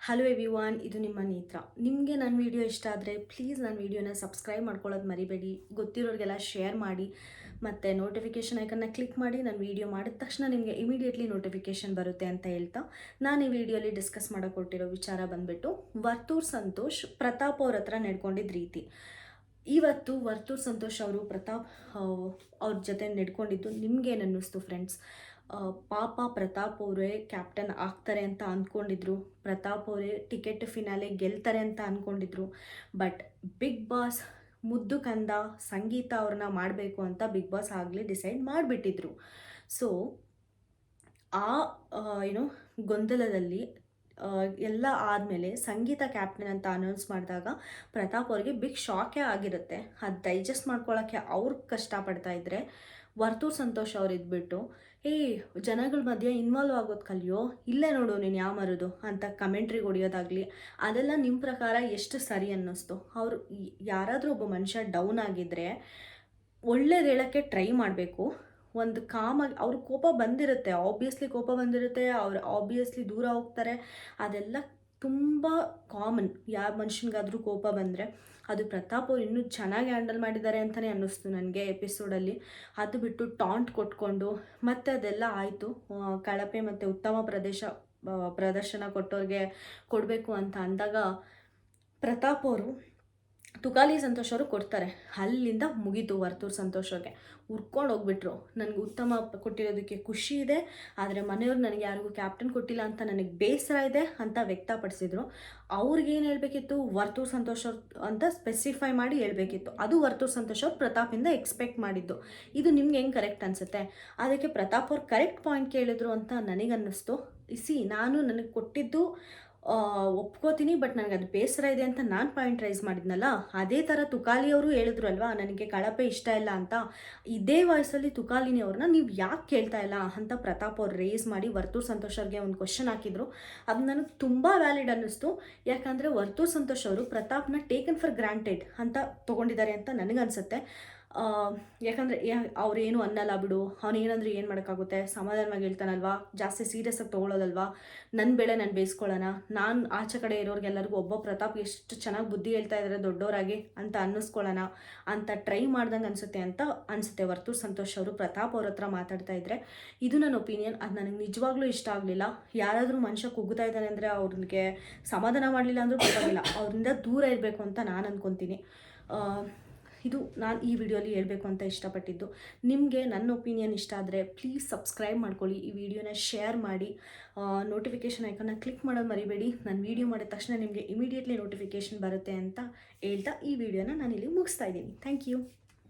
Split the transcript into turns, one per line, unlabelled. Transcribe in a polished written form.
Hello everyone, ಇದು ನಿಮ್ಮ ನೇತ್ರ. ನಿಮಗೆ ನನ್ನ ವಿಡಿಯೋ ಇಷ್ಟ ಆದರೆ ಪ್ಲೀಸ್ ನನ್ನ ವಿಡಿಯೋನ ಸಬ್ಸ್ಕ್ರೈಬ್ ಮಾಡ್ಕೊಳ್ಳೋದು ಮರಿಬೇಡಿ. ಗೊತ್ತಿರೋರಿಗೆಲ್ಲ ಶೇರ್ ಮಾಡಿ ಮತ್ತು ನೋಟಿಫಿಕೇಷನ್ ಐಕನ್ನ ಕ್ಲಿಕ್ ಮಾಡಿ. ನಾನು ವಿಡಿಯೋ ಮಾಡಿದ ತಕ್ಷಣ ನಿಮಗೆ ಇಮಿಡಿಯೇಟ್ಲಿ ನೋಟಿಫಿಕೇಷನ್ ಬರುತ್ತೆ ಅಂತ ಹೇಳ್ತಾ, ನಾನು ಈ ವಿಡಿಯೋಲಿ ಡಿಸ್ಕಸ್ ಮಾಡೋಕೊಟ್ಟಿರೋ ವಿಚಾರ ಬಂದುಬಿಟ್ಟು ವರ್ತೂರ್ ಸಂತೋಷ್ ಪ್ರತಾಪ್ ಅವ್ರ ಹತ್ರ ನಡ್ಕೊಂಡಿದ್ದ ರೀತಿ. ಇವತ್ತು ವರ್ತೂರ್ ಸಂತೋಷ್ ಅವರು ಅವ್ರ ಜೊತೆ ನಡ್ಕೊಂಡಿದ್ದು ನಿಮ್ಗೇನು ಅನ್ನಿಸ್ತು ಫ್ರೆಂಡ್ಸ್? ಪಾಪ ಪ್ರತಾಪ್ ಅವರೇ ಕ್ಯಾಪ್ಟನ್ ಆಗ್ತಾರೆ ಅಂತ ಅಂದ್ಕೊಂಡಿದ್ರು. ಪ್ರತಾಪ್ ಅವರೇ ಟಿಕೆಟ್ ಫಿನಾಲೆ ಗೆಲ್ತಾರೆ ಅಂತ ಅಂದ್ಕೊಂಡಿದ್ರು. ಬಟ್ ಬಿಗ್ ಬಾಸ್ ಮುದ್ದು ಕಂದ ಸಂಗೀತ ಅವ್ರನ್ನ ಮಾಡಬೇಕು ಅಂತ ಬಿಗ್ ಬಾಸ್ ಆಗಲೇ ಡಿಸೈಡ್ ಮಾಡಿಬಿಟ್ಟಿದ್ರು. ಸೊ ಆ ಏನೋ ಗೊಂದಲದಲ್ಲಿ ಎಲ್ಲ ಆದಮೇಲೆ ಸಂಗೀತ ಕ್ಯಾಪ್ಟನ್ ಅಂತ ಅನೌನ್ಸ್ ಮಾಡಿದಾಗ ಪ್ರತಾಪ್ ಅವ್ರಿಗೆ ಬಿಗ್ ಶಾಕೇ ಆಗಿರುತ್ತೆ. ಅದು ಡೈಜೆಸ್ಟ್ ಮಾಡ್ಕೊಳ್ಳೋಕ್ಕೆ ಅವ್ರು ಕಷ್ಟಪಡ್ತಾ ಇದ್ದರೆ, ವರ್ತೂರ್ ಸಂತೋಷ್ ಅವ್ರು ಇದ್ಬಿಟ್ಟು ಜನಗಳ ಮಧ್ಯೆ ಇನ್ವಾಲ್ವ್ ಆಗೋದು ಕಲಿಯೋ, ಇಲ್ಲೇ ನೋಡು ನೀನು ಯಾವ ಮರೋದು ಅಂತ ಕಮೆಂಟ್ರಿಗೆ ಹೊಡಿಯೋದಾಗಲಿ, ಅದೆಲ್ಲ ನಿಮ್ಮ ಪ್ರಕಾರ ಎಷ್ಟು ಸರಿ ಅನ್ನಿಸ್ತು? ಅವರು ಯಾರಾದರೂ ಒಬ್ಬ ಮನುಷ್ಯ ಡೌನ್ ಆಗಿದ್ದರೆ ಒಳ್ಳೇದು ಹೇಳೋಕ್ಕೆ ಟ್ರೈ ಮಾಡಬೇಕು. ಒಂದು ಕಾಮಾಗಿ ಅವ್ರ ಕೋಪ ಬಂದಿರುತ್ತೆ, ಆಬ್ವಿಯಸ್ಲಿ ಕೋಪ ಬಂದಿರುತ್ತೆ, ಅವ್ರು ಆಬ್ವಿಯಸ್ಲಿ ದೂರ ಹೋಗ್ತಾರೆ. ಅದೆಲ್ಲ ತುಂಬ ಕಾಮನ್. ಯಾವ ಮನುಷ್ಯನಿಗಾದರೂ ಕೋಪ ಬಂದರೆ. ಅದು ಪ್ರತಾಪ್ ಅವ್ರು ಇನ್ನೂ ಚೆನ್ನಾಗಿ ಹ್ಯಾಂಡಲ್ ಮಾಡಿದ್ದಾರೆ ಅಂತಲೇ ಅನ್ನಿಸ್ತು ನನಗೆ ಎಪಿಸೋಡಲ್ಲಿ. ಅದು ಬಿಟ್ಟು ಟಾಂಟ್ ಕೊಟ್ಕೊಂಡು ಮತ್ತೆ ಅದೆಲ್ಲ ಆಯಿತು. ಕಳಪೆ ಮತ್ತು ಉತ್ತಮ ಪ್ರದರ್ಶನ ಕೊಟ್ಟವ್ರಿಗೆ ಕೊಡಬೇಕು ಅಂತ ಅಂದಾಗ ಪ್ರತಾಪ್ ಅವರು ತುಕಾಲಿ ಸಂತೋಷ್ ಅವರು ಕೊಡ್ತಾರೆ. ಅಲ್ಲಿಂದ ಮುಗೀತು. ವರ್ತೂರ್ ಸಂತೋಷ್ ಅವ್ರಿಗೆ ಹುರ್ಕೊಂಡು ಹೋಗ್ಬಿಟ್ರು. ನನಗೆ ಉತ್ತಮ ಕೊಟ್ಟಿರೋದಕ್ಕೆ ಖುಷಿ ಇದೆ, ಆದರೆ ಮನೆಯವ್ರು ನನಗೆ ಯಾರಿಗೂ ಕ್ಯಾಪ್ಟನ್ ಕೊಟ್ಟಿಲ್ಲ ಅಂತ ನನಗೆ ಬೇಸರ ಇದೆ ಅಂತ ವ್ಯಕ್ತಪಡಿಸಿದ್ರು. ಅವ್ರಿಗೇನು ಹೇಳಬೇಕಿತ್ತು? ವರ್ತೂರ್ ಸಂತೋಷ್ ಅವ್ರು ಅಂತ ಸ್ಪೆಸಿಫೈ ಮಾಡಿ ಹೇಳಬೇಕಿತ್ತು. ಅದು ವರ್ತೂರ್ ಸಂತೋಷ್ ಅವ್ರು ಪ್ರತಾಪಿಂದ ಎಕ್ಸ್ಪೆಕ್ಟ್ ಮಾಡಿದ್ದು. ಇದು ನಿಮ್ಗೆ ಹೆಂಗೆ ಕರೆಕ್ಟ್ ಅನಿಸುತ್ತೆ? ಅದಕ್ಕೆ ಪ್ರತಾಪ್ ಅವ್ರು ಕರೆಕ್ಟ್ ಪಾಯಿಂಟ್ ಕೇಳಿದ್ರು ಅಂತ ನನಗನ್ನಿಸ್ತು. ನಾನು ನನಗೆ ಕೊಟ್ಟಿದ್ದು ಒಪ್ಕೋತೀನಿ, ಬಟ್ ನನಗೆ ಅದು ಬೇಸರ ಇದೆ ಅಂತ ನಾನು ಪಾಯಿಂಟ್ ರೈಸ್ ಮಾಡಿದ್ನಲ್ಲ, ಅದೇ ಥರ ತುಕಾಲಿಯವರು ಹೇಳಿದ್ರು ಅಲ್ವಾ, ನನಗೆ ಕಳಪೆ ಇಷ್ಟ ಇಲ್ಲ ಅಂತ. ಇದೇ ವಯಸ್ಸಲ್ಲಿ ತುಕಾಲಿನಿ ಅವ್ರನ್ನ ನೀವು ಯಾಕೆ ಕೇಳ್ತಾ ಇಲ್ಲ ಅಂತ ಪ್ರತಾಪ್ ಅವ್ರು ರೇಸ್ ಮಾಡಿ ವರ್ತೂರ್ ಸಂತೋಷ್ ಅವ್ರಿಗೆ ಒಂದು ಕ್ವಶನ್ ಹಾಕಿದ್ರು. ಅದು ನನಗೆ ತುಂಬ ವ್ಯಾಲಿಡ್ ಅನ್ನಿಸ್ತು. ಯಾಕಂದರೆ ವರ್ತೂರ್ ಸಂತೋಷ್ ಅವರು ಪ್ರತಾಪ್ನ ಟೇಕನ್ ಫಾರ್ ಗ್ರಾಂಟೆಡ್ ಅಂತ ತೊಗೊಂಡಿದ್ದಾರೆ ಅಂತ ನನಗನ್ಸುತ್ತೆ. ಯಾಕಂದರೆ ಅವ್ರೇನು ಅನ್ನಲ್ಲ ಬಿಡು, ಅವನೇನಂದ್ರೆ ಏನು ಮಾಡೋಕ್ಕಾಗುತ್ತೆ, ಸಮಾಧಾನವಾಗಿ ಹೇಳ್ತಾನಲ್ವಾ, ಜಾಸ್ತಿ ಸೀರಿಯಸ್ಸಾಗಿ ತೊಗೊಳ್ಳೋದಲ್ವಾ, ನನ್ನ ಬೆಳೆ ನಾನು ಬೇಯಿಸ್ಕೊಳ್ಳೋಣ, ನಾನು ಆಚೆ ಕಡೆ ಇರೋರಿಗೆಲ್ಲರಿಗೂ ಒಬ್ಬ ಪ್ರತಾಪ್ ಎಷ್ಟು ಚೆನ್ನಾಗಿ ಬುದ್ಧಿ ಹೇಳ್ತಾ ಇದ್ದಾರೆ ದೊಡ್ಡವರಾಗಿ ಅಂತ ಅನ್ನಿಸ್ಕೊಳ್ಳೋಣ ಅಂತ ಟ್ರೈ ಮಾಡ್ದಂಗೆ ಅನಿಸುತ್ತೆ ವರ್ತೂರ್ ಸಂತೋಷ್ ಅವರು ಪ್ರತಾಪ್ ಅವ್ರ ಹತ್ರ ಮಾತಾಡ್ತಾ ಇದ್ದರೆ. ಇದು ನನ್ನ ಒಪಿನಿಯನ್. ಅದು ನನಗೆ ನಿಜವಾಗ್ಲೂ ಇಷ್ಟ ಆಗಲಿಲ್ಲ. ಯಾರಾದರೂ ಮನುಷ್ಯ ಕುಗ್ಗುತ್ತಾ ಇದ್ದಾನೆ ಅಂದರೆ ಅವ್ರಿಗೆ ಸಮಾಧಾನ ಮಾಡಲಿಲ್ಲ ಅಂದರೂ ಪರವಾಗಿಲ್ಲ, ಅವರಿಂದ ದೂರ ಇರಬೇಕು ಅಂತ ನಾನು ಅಂದ್ಕೊತೀನಿ. ಇದು ನಾನು ಈ ವಿಡಿಯೋಲಿ ಹೇಳಬೇಕು ಅಂತ ಇಷ್ಟಪಟ್ಟಿದ್ದು. ನಿಮಗೆ ನನ್ನ ಒಪಿನಿಯನ್ ಇಷ್ಟ ಆದರೆ ಪ್ಲೀಸ್ ಸಬ್ಸ್ಕ್ರೈಬ್ ಮಾಡ್ಕೊಳ್ಳಿ, ಈ ವಿಡಿಯೋನ ಶೇರ್ ಮಾಡಿ, ನೋಟಿಫಿಕೇಷನ್ ಐಕನ್ನ ಕ್ಲಿಕ್ ಮಾಡೋದು ಮರಿಬೇಡಿ. ನಾನು ವಿಡಿಯೋ ಮಾಡಿದ ತಕ್ಷಣ ನಿಮಗೆ ಇಮಿಡಿಯೇಟ್ಲಿ ನೋಟಿಫಿಕೇಷನ್ ಬರುತ್ತೆ ಅಂತ ಹೇಳ್ತಾ ಈ ವಿಡಿಯೋನ ನಾನಿಲ್ಲಿ ಮುಗಿಸ್ತಾ ಇದ್ದೀನಿ. Thank you.